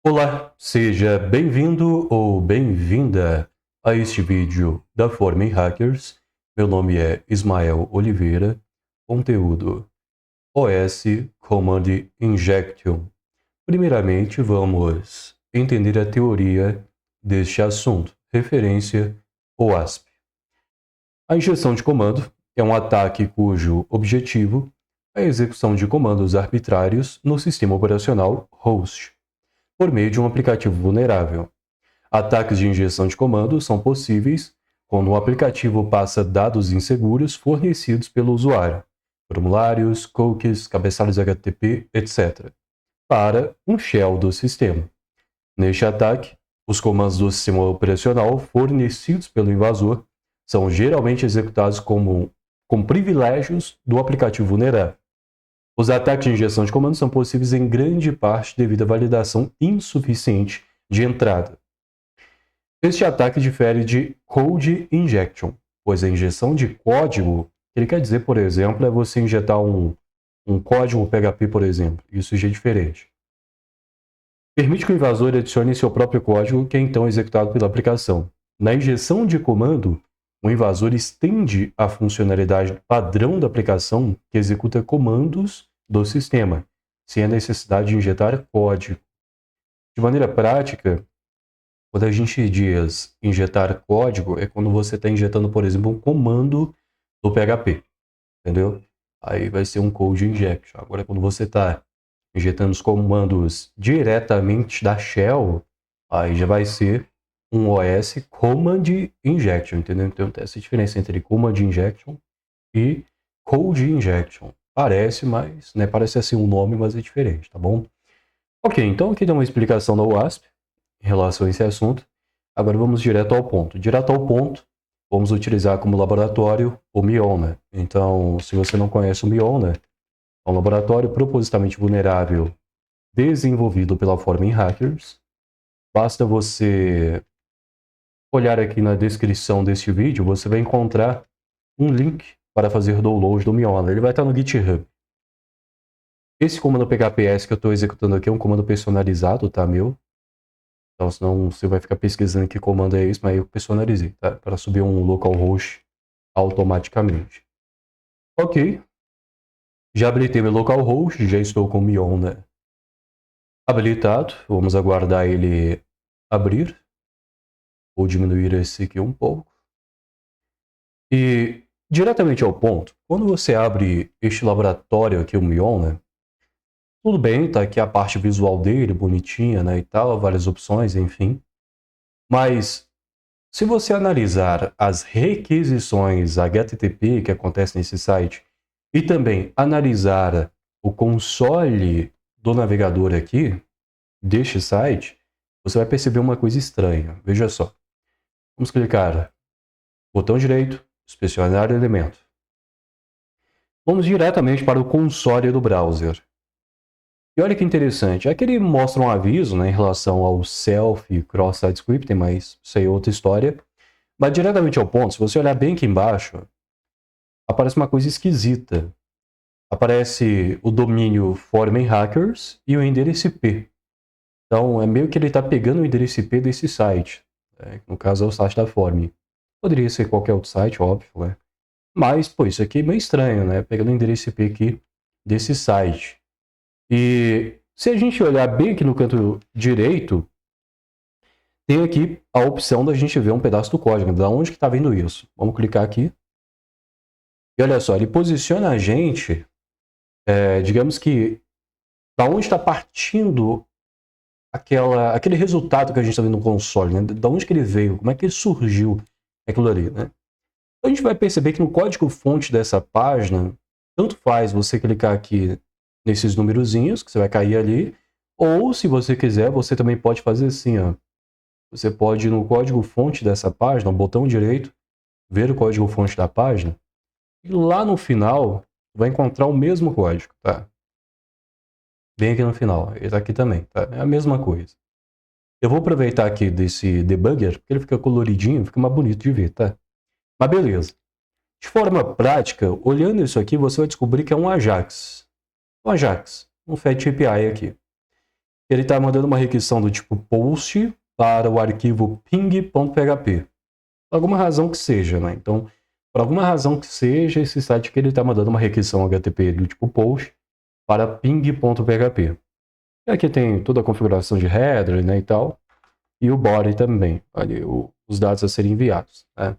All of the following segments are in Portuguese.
Olá, seja bem-vindo ou bem-vinda a este vídeo da Forma em Hackers. Meu nome é Ismael Oliveira, conteúdo OS Command Injection. Primeiramente, vamos entender a teoria deste assunto, referência OASP. A injeção de comando é um ataque cujo objetivo é a execução de comandos arbitrários no sistema operacional host, por meio de um aplicativo vulnerável. Ataques de injeção de comando são possíveis quando o aplicativo passa dados inseguros fornecidos pelo usuário, formulários, cookies, cabeçalhos HTTP, etc., para um shell do sistema. Neste ataque, os comandos do sistema operacional fornecidos pelo invasor são geralmente executados com privilégios do aplicativo vulnerável. Os ataques de injeção de comandos são possíveis em grande parte devido à validação insuficiente de entrada. Este ataque difere de Code Injection, pois a injeção de código, ele quer dizer, por exemplo, é você injetar um código PHP, por exemplo. Isso já é diferente. Permite que o invasor adicione seu próprio código, que é então executado pela aplicação. Na injeção de comando, o invasor estende a funcionalidade padrão da aplicação que executa comandos do sistema, sem a necessidade de injetar código. De maneira prática, quando a gente diz injetar código, é quando você está injetando, por exemplo, um comando do PHP, entendeu? Aí vai ser um code injection. Agora, quando você está injetando os comandos diretamente da shell, aí já vai ser um OS Command Injection, entendeu? Então tem essa diferença entre Command Injection e Code Injection. Parece, mas, né, parece assim um nome, mas é diferente, tá bom? Ok, então aqui dá uma explicação da WASP em relação a esse assunto. Agora vamos direto ao ponto. Direto ao ponto, vamos utilizar como laboratório o Miona. Então, se você não conhece o Miona, é um laboratório propositalmente vulnerável desenvolvido pela Forma Hackers. Basta você olhar aqui na descrição deste vídeo, você vai encontrar um link para fazer download do Miona. Ele vai estar no GitHub. Esse comando phps que eu estou executando aqui é um comando personalizado, tá, meu? Então, senão você vai ficar pesquisando que comando é esse, mas eu personalizei, tá? Para subir um localhost automaticamente. Ok. Já habilitei meu localhost, já estou com o Miona habilitado. Vamos aguardar ele abrir. Vou diminuir esse aqui um pouco. E, diretamente ao ponto, quando você abre este laboratório aqui, o Miona, tudo bem, tá aqui a parte visual dele, bonitinha, né, e tal, várias opções, enfim. Mas se você analisar as requisições HTTP que acontecem nesse site e também analisar o console do navegador aqui, deste site, você vai perceber uma coisa estranha. Veja só. Vamos clicar botão direito, inspecionar elemento. Vamos diretamente para o console do browser. E olha que interessante, aqui ele mostra um aviso, né, em relação ao self cross-site scripting, mas isso aí é outra história. Mas diretamente ao ponto, se você olhar bem aqui embaixo, aparece uma coisa esquisita. Aparece o domínio Foreman Hackers e o endereço IP. Então, é meio que ele está pegando o endereço IP desse site. Né? No caso, é o site da Forme. Poderia ser qualquer outro site, óbvio, né? Mas, pô, isso aqui é meio estranho, né? Pegando o endereço IP aqui desse site. E se a gente olhar bem aqui no canto direito, tem aqui a opção da gente ver um pedaço do código. Da onde que está vindo isso? Vamos clicar aqui. E olha só, ele posiciona a gente, digamos que, da onde está partindo aquele resultado que a gente está vendo no console, né? Da onde que ele veio, como é que ele surgiu aquilo ali, né? Então a gente vai perceber que no código-fonte dessa página, tanto faz você clicar aqui nesses numerozinhos, que você vai cair ali, ou se você quiser, você também pode fazer assim, ó. Você pode ir no código-fonte dessa página, no botão direito, ver o código-fonte da página, e lá no final vai encontrar o mesmo código, tá? Bem aqui no final, ele tá aqui também, tá? É a mesma coisa. Eu vou aproveitar aqui desse debugger, porque ele fica coloridinho, fica mais bonito de ver, tá? Mas beleza. De forma prática, olhando isso aqui, você vai descobrir que é um Ajax. Um Ajax, um Fat API aqui. ele está mandando uma requisição do tipo post para o arquivo ping.php. Por alguma razão que seja, né? Então, por alguma razão que seja, esse site que ele está mandando uma requisição HTTP do tipo post para ping.php. E aqui tem toda a configuração de header, né, e tal. E o body também, ali, os dados a serem enviados, né?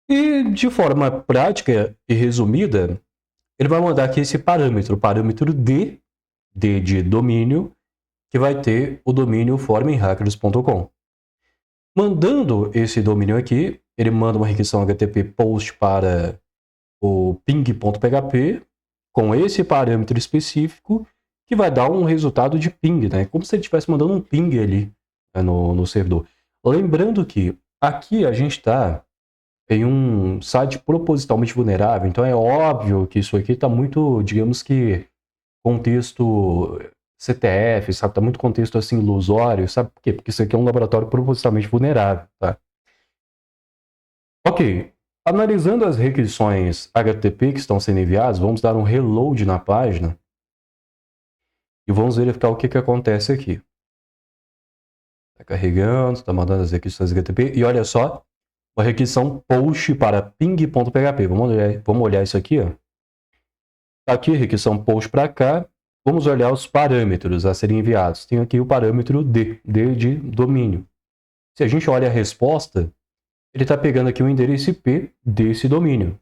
E de forma prática e resumida, ele vai mandar aqui esse parâmetro, o parâmetro D de domínio, que vai ter o domínio formenhackers.com. Mandando esse domínio aqui, ele manda uma requisição HTTP post para o ping.php com esse parâmetro específico que vai dar um resultado de ping, né? Como se ele estivesse mandando um ping ali, né, no servidor. Lembrando que aqui a gente está em um site propositalmente vulnerável, então é óbvio que isso aqui está muito, digamos que, contexto CTF, sabe? Está muito contexto assim ilusório, sabe por quê? Porque isso aqui é um laboratório propositalmente vulnerável, tá? Ok. Analisando as requisições HTTP que estão sendo enviadas, vamos dar um reload na página e vamos verificar o que acontece aqui. Está carregando, está mandando as requisições HTTP e olha só, uma requisição post para ping.php. Vamos olhar isso aqui, ó. Tá aqui, requisição post para cá. Vamos olhar os parâmetros a serem enviados. Tem aqui o parâmetro D de domínio. Se a gente olha a resposta, ele está pegando aqui o endereço IP desse domínio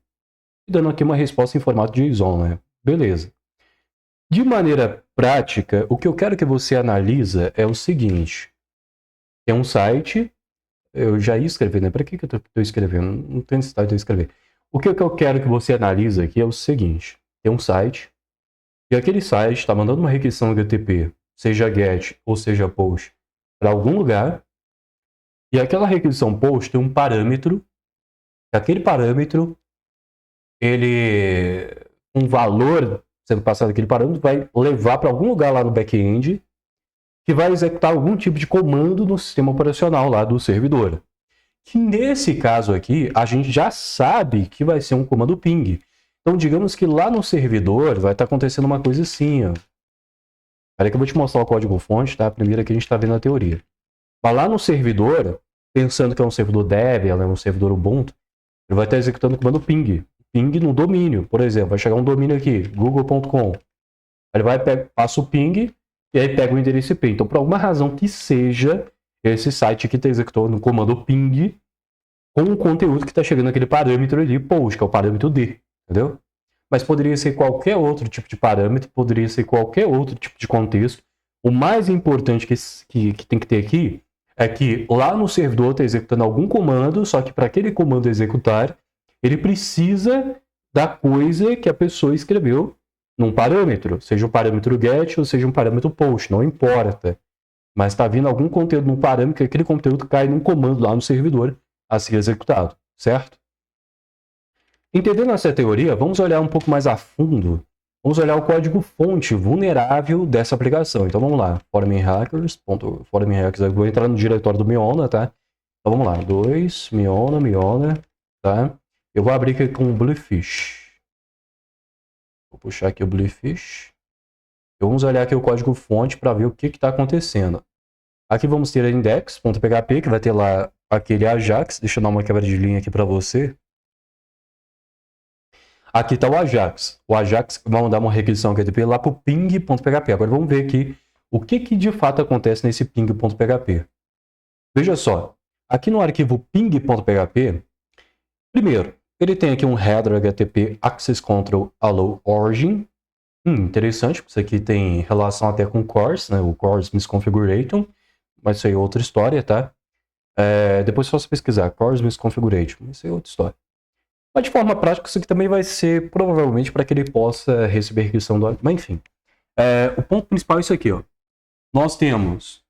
e dando aqui uma resposta em formato JSON, né? Beleza. De maneira prática, o que eu quero que você analisa é o seguinte. Tem um site, eu já ia escrever, né? Para que eu estou escrevendo? Não tem necessidade de eu escrever. O que eu quero que você analise aqui é o seguinte. Tem um site, e aquele site está mandando uma requisição HTTP, seja GET ou seja POST, para algum lugar, e aquela requisição POST tem um parâmetro, aquele parâmetro, ele, um valor sendo passado aquele parâmetro, vai levar para algum lugar lá no back-end, que vai executar algum tipo de comando no sistema operacional lá do servidor. Que nesse caso aqui, a gente já sabe que vai ser um comando ping. Então, digamos que lá no servidor vai estar acontecendo uma coisa assim, ó. Peraí que eu vou te mostrar o código-fonte, tá? Primeiro aqui a gente está vendo a teoria. Mas lá no servidor, pensando que é um servidor Debian, né, um servidor Ubuntu, ele vai estar executando o comando ping. Ping no domínio, por exemplo. Vai chegar um domínio aqui, google.com. Ele vai, passa o ping e aí pega o endereço IP. Então, por alguma razão que seja, esse site aqui está executando o comando ping com o conteúdo que está chegando naquele parâmetro ali, post, que é o parâmetro D, entendeu? Mas poderia ser qualquer outro tipo de parâmetro, poderia ser qualquer outro tipo de contexto. O mais importante que tem que ter aqui é que lá no servidor está executando algum comando, só que para aquele comando executar, ele precisa da coisa que a pessoa escreveu num parâmetro, seja um parâmetro GET ou seja um parâmetro POST, não importa. Mas está vindo algum conteúdo num parâmetro que aquele conteúdo cai num comando lá no servidor a ser executado, certo? Entendendo essa teoria, vamos olhar um pouco mais a fundo, vamos olhar o código-fonte vulnerável dessa aplicação. Então vamos lá, formenhackers, eu vou entrar no diretório do Miona, tá? Então vamos lá, Miona, tá? Eu vou abrir aqui com o Bluefish. Vou puxar aqui o Bluefish. Vamos olhar aqui o código-fonte para ver o que está acontecendo. Aqui vamos ter a index.php, que vai ter lá aquele Ajax. Deixa eu dar uma quebra de linha aqui para você. Aqui está o Ajax. O Ajax vai mandar uma requisição HTTP lá para o ping.php. Agora vamos ver aqui o que de fato acontece nesse ping.php. Veja só. Aqui no arquivo ping.php, primeiro, ele tem aqui um header HTTP access control allow origin. Interessante, porque isso aqui tem relação até com o CORS, né? O CORS misconfiguration. Mas isso aí é outra história, tá? Depois só você pesquisar CORS misconfiguration. Isso aí é outra história. Mas de forma prática, isso aqui também vai ser provavelmente para que ele possa receber requisição do... Mas enfim. O ponto principal é isso aqui, ó. Nós temos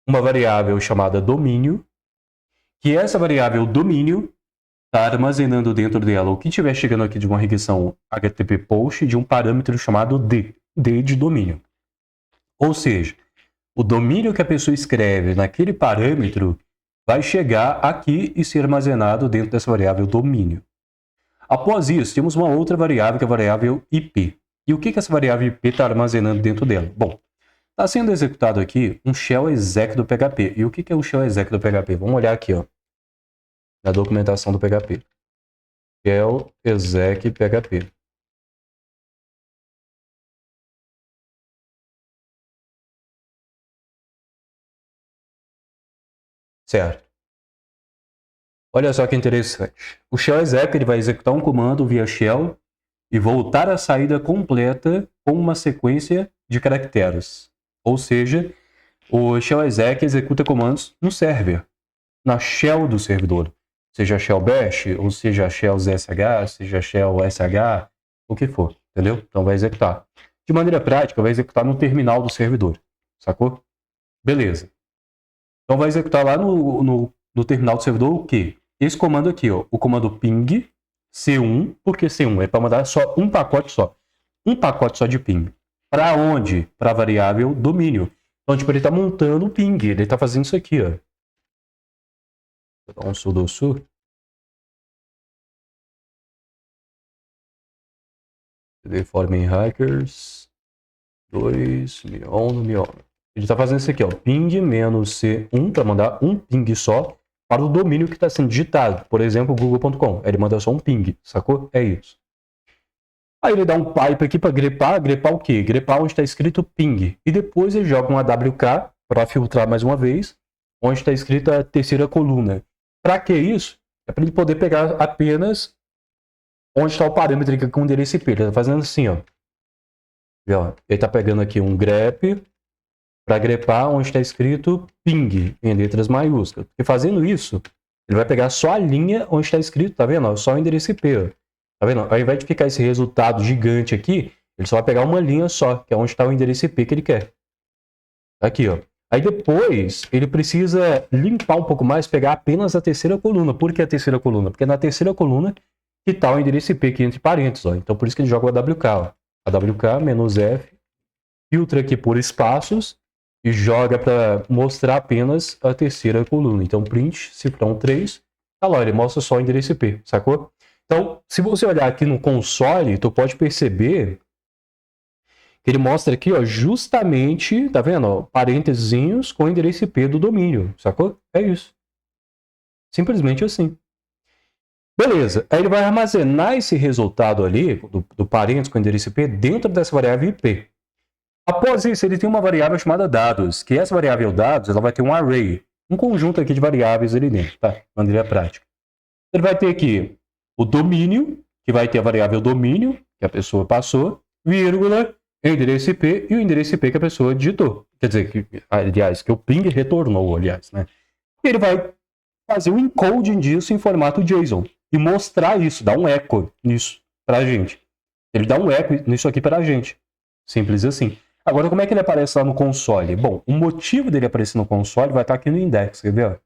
uma variável chamada domínio, que essa variável domínio está armazenando dentro dela o que estiver chegando aqui de uma requisição HTTP post de um parâmetro chamado D de domínio. Ou seja, o domínio que a pessoa escreve naquele parâmetro vai chegar aqui e ser armazenado dentro dessa variável domínio. Após isso, temos uma outra variável, que é a variável IP. E o que essa variável IP está armazenando dentro dela? Bom, está sendo executado aqui um shell exec do PHP. E o que é um shell exec do PHP? Vamos olhar aqui, ó, na documentação do PHP. Shell exec PHP. Certo. Olha só que interessante. O shell exec ele vai executar um comando via shell e voltar a saída completa com uma sequência de caracteres. Ou seja, o shell exec executa comandos no server, na shell do servidor. Seja shell bash, ou seja shell zsh, seja shell sh, o que for, entendeu? Então vai executar. De maneira prática, vai executar no terminal do servidor, sacou? Beleza. Então vai executar lá no terminal do servidor o quê? Esse comando aqui, ó, o comando ping C1, porque C1 é para mandar só um pacote só. Um pacote só de ping. Para onde? Para a variável domínio. Então, tipo, ele está montando o ping, ele está fazendo isso aqui, ó. Vou dar um sudo su. Forming Hackers 2 mion. Ele está fazendo isso aqui, ó, ping -C1 para mandar um ping só para o domínio que está sendo digitado. Por exemplo, google.com. Ele manda só um ping, sacou? É isso. Aí ele dá um pipe aqui para grepar. Grepar o quê? Grepar onde está escrito ping. E depois ele joga um AWK para filtrar mais uma vez, onde está escrita a terceira coluna. Para que isso? É para ele poder pegar apenas onde está o parâmetro aqui com o endereço IP. Ele está fazendo assim, ó. Ele está pegando aqui um grep para grepar onde está escrito ping, em letras maiúsculas. E fazendo isso, ele vai pegar só a linha onde está escrito, tá vendo? Só o endereço IP. Ó. Tá vendo? Ao invés de ficar esse resultado gigante aqui, ele só vai pegar uma linha só, que é onde está o endereço IP que ele quer. Aqui, ó. Aí depois, ele precisa limpar um pouco mais, pegar apenas a terceira coluna. Por que a terceira coluna? Porque é na terceira coluna que está o endereço IP aqui entre parênteses, ó. Então por isso que ele joga o AWK, ó. AWK-F, filtra aqui por espaços e joga para mostrar apenas a terceira coluna. Então print, cifrão 3, tá lá, ele mostra só o endereço IP, sacou? Então, se você olhar aqui no console, tu pode perceber que ele mostra aqui, ó, justamente, tá vendo, ó, parênteses com o endereço IP do domínio, sacou? É isso. Simplesmente assim. Beleza, aí ele vai armazenar esse resultado ali, do parênteses com o endereço IP, dentro dessa variável IP. Após isso, ele tem uma variável chamada dados, que essa variável dados, ela vai ter um array, um conjunto aqui de variáveis ali dentro, tá? De maneira prática. Ele vai ter aqui o domínio, que vai ter a variável domínio, que a pessoa passou, vírgula, endereço IP e o endereço IP que a pessoa digitou. Quer dizer, que o ping retornou, aliás, né? E ele vai fazer o encoding disso em formato JSON e mostrar isso, dar um eco nisso pra gente. Ele dá um eco nisso aqui pra gente. Simples assim. Agora, como é que ele aparece lá no console? Bom, o motivo dele aparecer no console vai estar aqui no index, quer ver?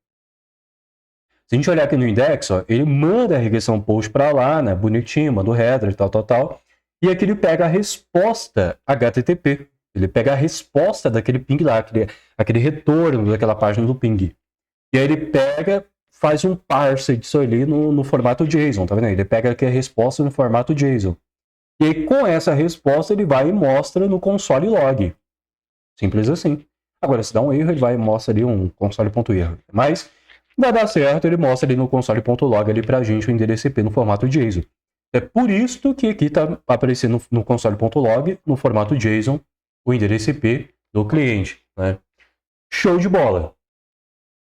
Se a gente olhar aqui no index, ó, ele manda a regressão post para lá, né? Bonitinho, manda o header, tal. E aqui ele pega a resposta HTTP. Ele pega a resposta daquele ping lá, aquele retorno daquela página do ping. E aí ele pega, faz um parse disso ali no formato JSON, tá vendo? Ele pega aqui a resposta no formato JSON. E aí, com essa resposta, ele vai e mostra no console log. Simples assim. Agora, se dá um erro, ele vai e mostra ali um console.erro. Mas vai dar certo, ele mostra ali no console.log ali pra gente o endereço IP no formato JSON. É por isso que aqui está aparecendo no console.log, no formato JSON, o endereço IP do cliente. Né? Show de bola.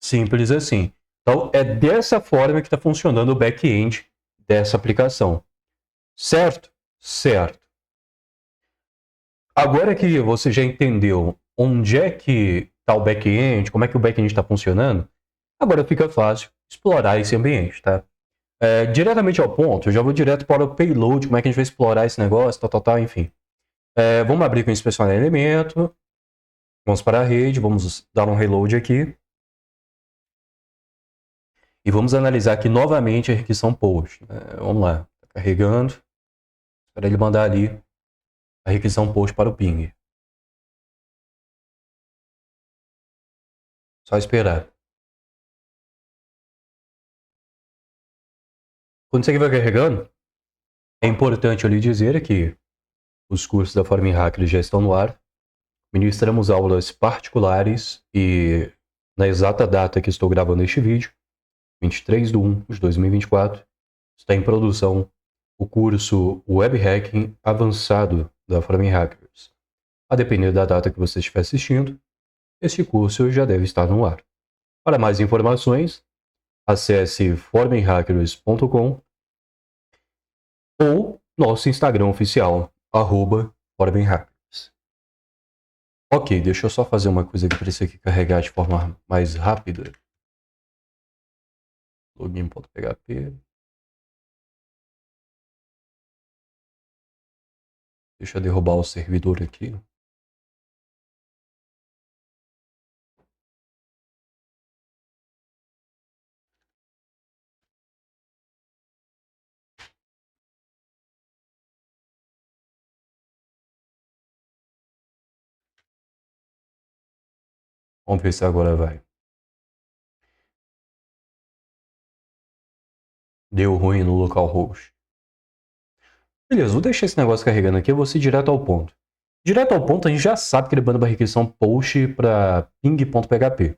Simples assim. Então, é dessa forma que está funcionando o back-end dessa aplicação. Certo? Certo. Agora que você já entendeu onde é que está o back-end, como é que o back-end está funcionando, agora fica fácil explorar esse ambiente, tá? Diretamente ao ponto, eu já vou direto para o payload, como é que a gente vai explorar esse negócio, tal, enfim. Vamos abrir com inspecionar elemento, vamos para a rede, vamos dar um reload aqui. E vamos analisar aqui novamente a requisição post. Vamos lá, tá carregando, para ele mandar ali a requisição post para o ping. Só esperar. Quando isso aqui vai carregando, é importante eu lhe dizer que os cursos da Forming Hacker já estão no ar. ministramos aulas particulares e na exata data que estou gravando este vídeo, 23/1/2024, está em produção o curso Web Hacking Avançado da Framing Hackers. A depender da data que você estiver assistindo, este curso já deve estar no ar. Para mais informações, acesse formenhackers.com ou nosso Instagram oficial, @formenhackers. Ok, deixa eu só fazer uma coisa que precisa aqui carregar de forma mais rápida. Login.php. Deixa eu derrubar o servidor aqui. Vamos ver se agora vai. Deu ruim no localhost. Beleza, vou deixar esse negócio carregando aqui, eu vou ser direto ao ponto. Direto ao ponto, a gente já sabe que ele manda uma requisição post para ping.php.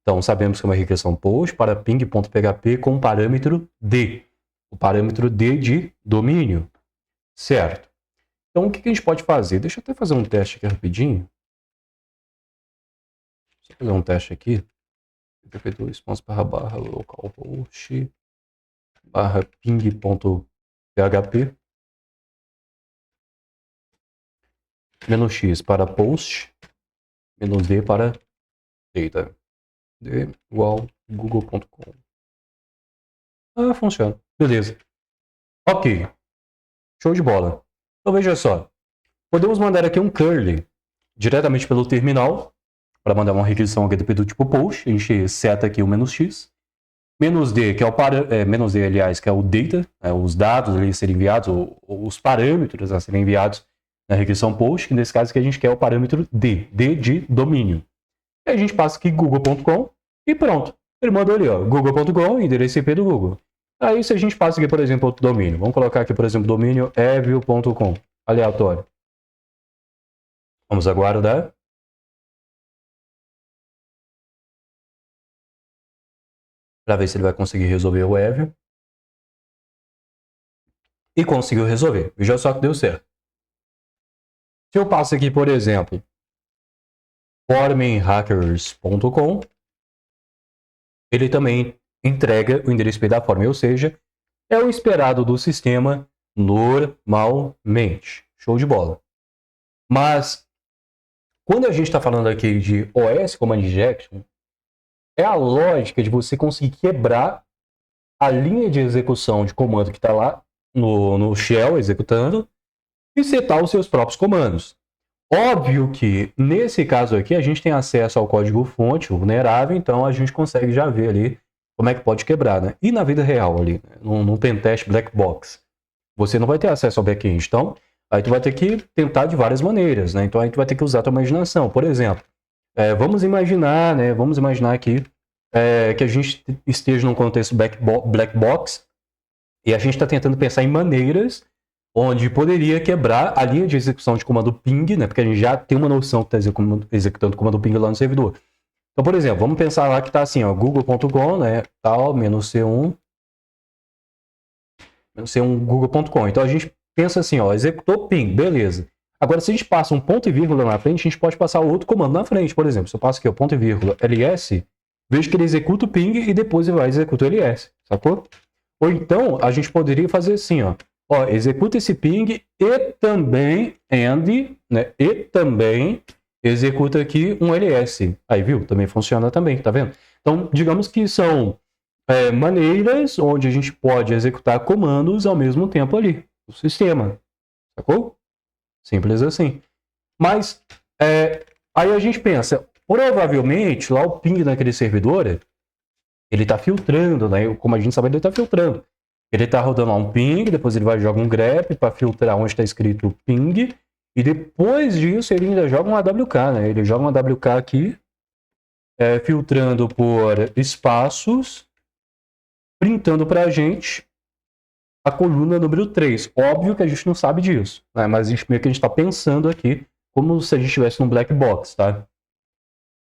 Então, sabemos que é uma requisição post para ping.php com parâmetro D. O parâmetro D de domínio. Certo. Então, o que a gente pode fazer? Deixa eu até fazer um teste aqui rapidinho. Deixa eu fazer um teste aqui. php2.//localhost /ping.php -x para post, -d para data. D igual google.com. Ah, funciona. Beleza. Ok. Show de bola. Então veja só. Podemos mandar aqui um curly diretamente pelo terminal para mandar uma requisição HTTP do tipo post. A gente seta aqui o -x. -d, que é o -d, aliás, que é o data, os dados ali a serem enviados, ou os parâmetros a serem enviados na requisição post, que nesse caso aqui a gente quer o parâmetro D de domínio. E a gente passa aqui google.com e pronto. Ele mandou ali, ó, google.com, endereço IP do Google. Aí se a gente passa aqui, por exemplo, outro domínio, vamos colocar aqui, por exemplo, domínio evil.com, aleatório. Vamos aguardar. Para ver se ele vai conseguir resolver o evil. E conseguiu resolver. Veja só que deu certo. Se eu passo aqui, por exemplo, formenhackers.com, ele também entrega o endereço IP da Formen, ou seja, é o esperado do sistema normalmente. Show de bola. Mas, quando a gente está falando aqui de OS Command Injection, é a lógica de você conseguir quebrar a linha de execução de comando que está lá no shell executando e setar os seus próprios comandos. Óbvio que, nesse caso aqui, a gente tem acesso ao código-fonte vulnerável, então a gente consegue já ver ali como é que pode quebrar, né? E na vida real ali, no pentest black box, você não vai ter acesso ao back-end, então aí tu vai ter que tentar de várias maneiras, né? Então a gente vai ter que usar a tua imaginação. Por exemplo, vamos imaginar aqui que a gente esteja num contexto black box e a gente está tentando pensar em maneiras onde poderia quebrar a linha de execução de comando ping, né? Porque a gente já tem uma noção que está executando comando ping lá no servidor. Então, por exemplo, vamos pensar lá que está assim, ó, google.com, né? Tal, -c1 google.com. Então a gente pensa assim, ó, executou ping, beleza. Agora, se a gente passa um ponto e vírgula na frente, a gente pode passar outro comando na frente. Por exemplo, se eu passo aqui o ponto e vírgula ls, vejo que ele executa o ping e depois ele vai executar o ls, sacou? Ou então, a gente poderia fazer assim, ó, executa esse ping e também né, e também executa aqui um ls. Aí, viu? Também funciona também, tá vendo? Então, digamos que são maneiras onde a gente pode executar comandos ao mesmo tempo ali, no sistema, sacou? Simples assim. Mas, aí a gente pensa, provavelmente, lá o ping naquele servidor, ele está filtrando, né? Como a gente sabe, ele está filtrando. Ele está rodando lá um ping, depois ele vai jogar um grep para filtrar onde está escrito ping, e depois disso ele ainda joga um AWK, né? Ele joga um AWK aqui, filtrando por espaços, printando para a gente a coluna número 3. Óbvio que a gente não sabe disso, né? Mas meio que a gente está pensando aqui como se a gente estivesse num black box, tá?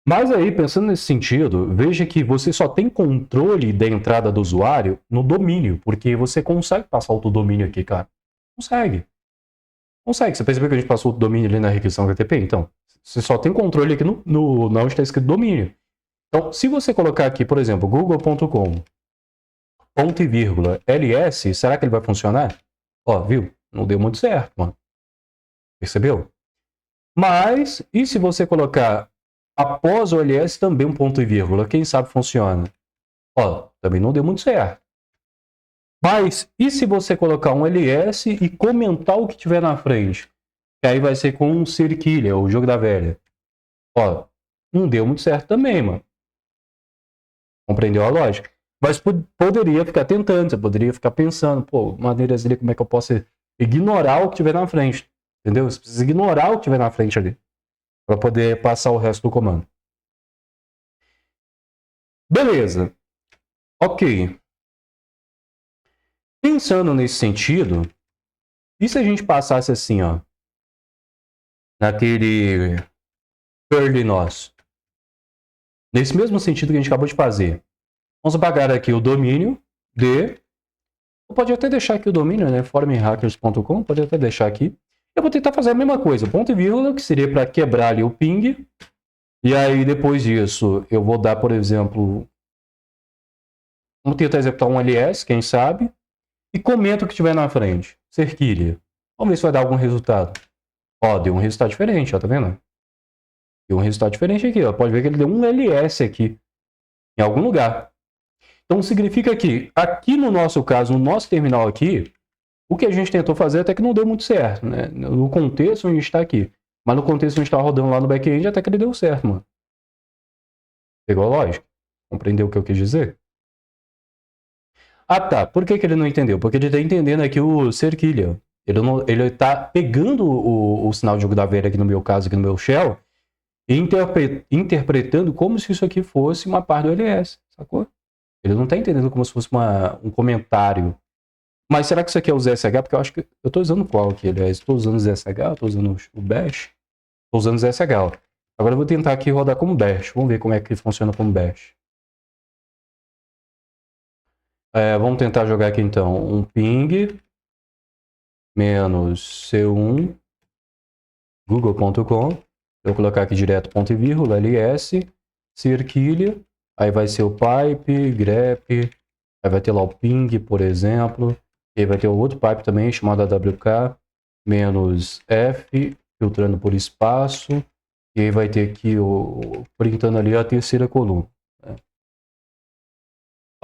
Mas aí, pensando nesse sentido, veja que você só tem controle da entrada do usuário no domínio, porque você consegue passar outro domínio aqui, cara. Consegue. Consegue. Você percebeu que a gente passou outro domínio ali na requisição HTTP? Então, você só tem controle aqui na onde está escrito domínio. Então, se você colocar aqui, por exemplo, google.com, ponto e vírgula, ls, será que ele vai funcionar? Ó, viu? Não deu muito certo, mano. Percebeu? Mas, e se você colocar após o ls também um ponto e vírgula? Quem sabe funciona? Ó, também não deu muito certo. Mas, e se você colocar um ls e comentar o que tiver na frente? Que aí vai ser com um cerquilha, o jogo da velha. Ó, não deu muito certo também, mano. Compreendeu a lógica? Mas poderia ficar tentando, você poderia ficar pensando, pô, maneiras ali, como é que eu posso ignorar o que tiver na frente? Entendeu? Você precisa ignorar o que tiver na frente ali, para poder passar o resto do comando. Beleza. Ok. Pensando nesse sentido, e se a gente passasse assim, ó, naquele curly nosso? Nesse mesmo sentido que a gente acabou de fazer. Vamos apagar aqui o domínio de... Pode até deixar aqui o domínio, né? formhackers.com, pode até deixar aqui. Eu vou tentar fazer a mesma coisa, ponto e vírgula, que seria para quebrar ali o ping. E aí, depois disso, eu vou dar, por exemplo... Vamos tentar executar um ls, quem sabe. E comenta o que tiver na frente. Cerquilha. Vamos ver se vai dar algum resultado. Ó, deu um resultado diferente, ó, tá vendo? Deu um resultado diferente aqui, ó. Pode ver que ele deu um ls aqui. Em algum lugar. Então, significa que, aqui no nosso caso, no nosso terminal aqui, o que a gente tentou fazer até que não deu muito certo, né? No contexto onde a gente está aqui. Mas no contexto onde está rodando lá no back-end, até que ele deu certo, mano. Pegou a lógica? Compreendeu o que eu quis dizer? Ah, tá. Por que ele não entendeu? Porque ele está entendendo aqui o cerquilha. Ele está pegando o sinal de jogo da velha aqui no meu caso, aqui no meu shell, e interpretando como se isso aqui fosse uma parte do LS, sacou? Ele não está entendendo como se fosse um comentário. Mas será que isso aqui é o ZSH? Porque eu acho que... Eu estou usando qual aqui, aliás? Estou usando o ZSH? Estou usando o Bash? Estou usando o ZSH. Ó. Agora eu vou tentar aqui rodar como Bash. Vamos ver como é que funciona como Bash. Vamos tentar jogar aqui então. Um ping menos C1 google.com. Eu vou colocar aqui direto ponto e vírgula, ls, cerquilha. Aí vai ser o pipe, grep. Aí vai ter lá o ping, por exemplo. E aí vai ter o outro pipe também, chamado AWK, menos F, filtrando por espaço. E aí vai ter aqui, printando ali a terceira coluna. Né?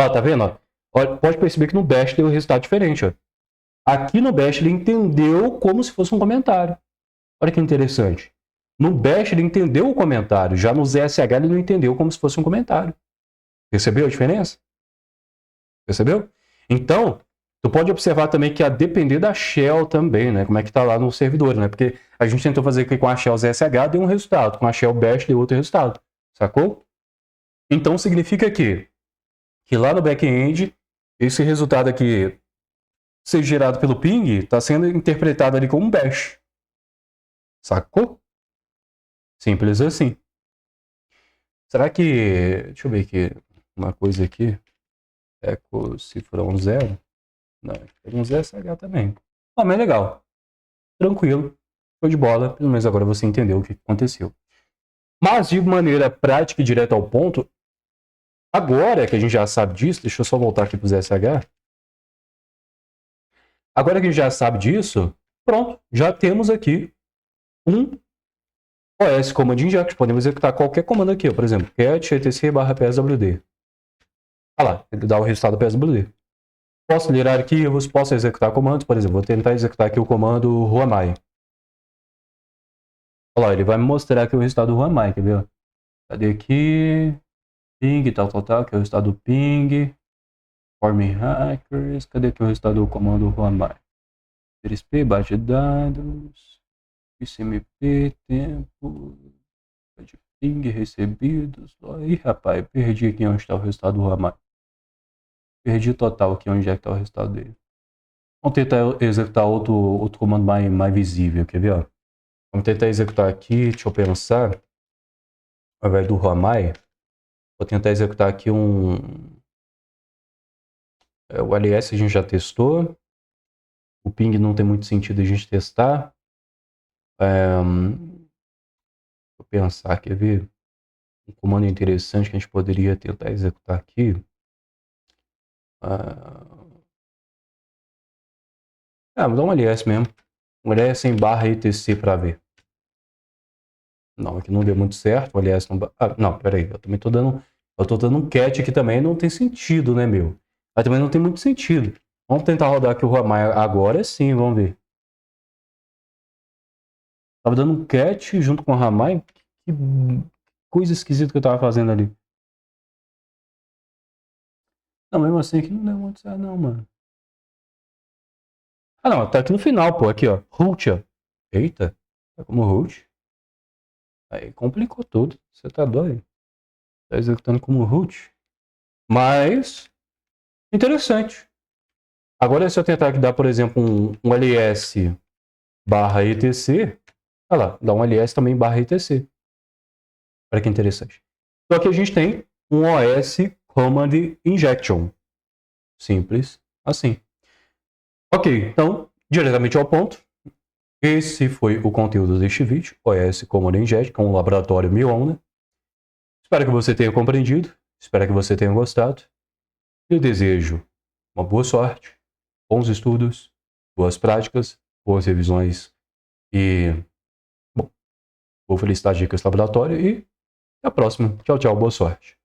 Ó, tá vendo? Ó, pode perceber que no Bash deu um resultado diferente. Ó. Aqui no Bash ele entendeu como se fosse um comentário. Olha que interessante. No Bash ele entendeu o comentário. Já no ZSH ele não entendeu como se fosse um comentário. Percebeu a diferença? Percebeu? Então, tu pode observar também que a depender da shell também, né? Como é que tá lá no servidor, né? Porque a gente tentou fazer aqui com a shell ZSH, deu um resultado. Com a shell bash, deu outro resultado. Sacou? Então, significa que lá no back-end, esse resultado aqui ser gerado pelo ping está sendo interpretado ali como um bash. Sacou? Simples assim. Será que... Deixa eu ver aqui. Uma coisa aqui. Eco cifrão 0. Não, tem um ZSH também. Ah, mas é legal. Tranquilo. Foi de bola. Pelo menos agora você entendeu o que aconteceu. Mas de maneira prática e direta ao ponto, agora que a gente já sabe disso, deixa eu só voltar aqui para o ZSH. Agora que a gente já sabe disso, pronto, já temos aqui um OS Command Inject. Podemos executar qualquer comando aqui, ó, por exemplo, cat etc/pswd. Olha lá, ele dá o resultado pswd. Posso ler arquivos, posso executar comandos, por exemplo, vou tentar executar aqui o comando ruamai. Olha lá, ele vai me mostrar aqui o resultado do ruamai, quer ver? Cadê aqui? Ping, tal, que é o resultado do ping. Forming hackers, cadê aqui o resultado do comando ruamai? XP, base de dados, ICMP, tempo, de ping, recebidos. Ih, rapaz, perdi aqui onde está o resultado do ruamai. Perdi total aqui onde é que está o resultado dele. Vamos tentar executar outro comando mais visível, quer ver? Ó? Vamos tentar executar aqui, deixa eu pensar. Ao invés do Ramai, vou tentar executar aqui o LS a gente já testou. O ping não tem muito sentido a gente testar. Vou pensar, quer ver? Um comando interessante que a gente poderia tentar executar aqui. Vou dar um LS mesmo. Um LS em barra etc para ver. Não, aqui não deu muito certo. O LS não. Não, peraí. Eu também tô dando. Eu tô dando um cat aqui também. Não tem sentido, né, meu? Mas também não tem muito sentido. Vamos tentar rodar aqui o Ramai agora sim, vamos ver. Tava dando um cat junto com o Ramai. Que coisa esquisita que eu tava fazendo ali. Não, mesmo assim aqui não deu muito certo, não, mano. Não, tá aqui no final, pô. Aqui, ó. Root, ó. Eita. Tá como root. Aí complicou tudo. Você tá doido? Tá executando como root. Mas, interessante. Agora, se eu tentar aqui dar, por exemplo, um ls barra etc. Olha lá, dá um ls também barra etc. Olha que interessante. Então aqui a gente tem um OS Command Injection. Simples assim. Ok, então, diretamente ao ponto. Esse foi o conteúdo deste vídeo. OS Command Injection, com o laboratório Miona. Espero que você tenha compreendido. Espero que você tenha gostado. Eu desejo uma boa sorte, bons estudos, boas práticas, boas revisões e, bom, vou felicitar dicas laboratório e até a próxima. Tchau, tchau, boa sorte.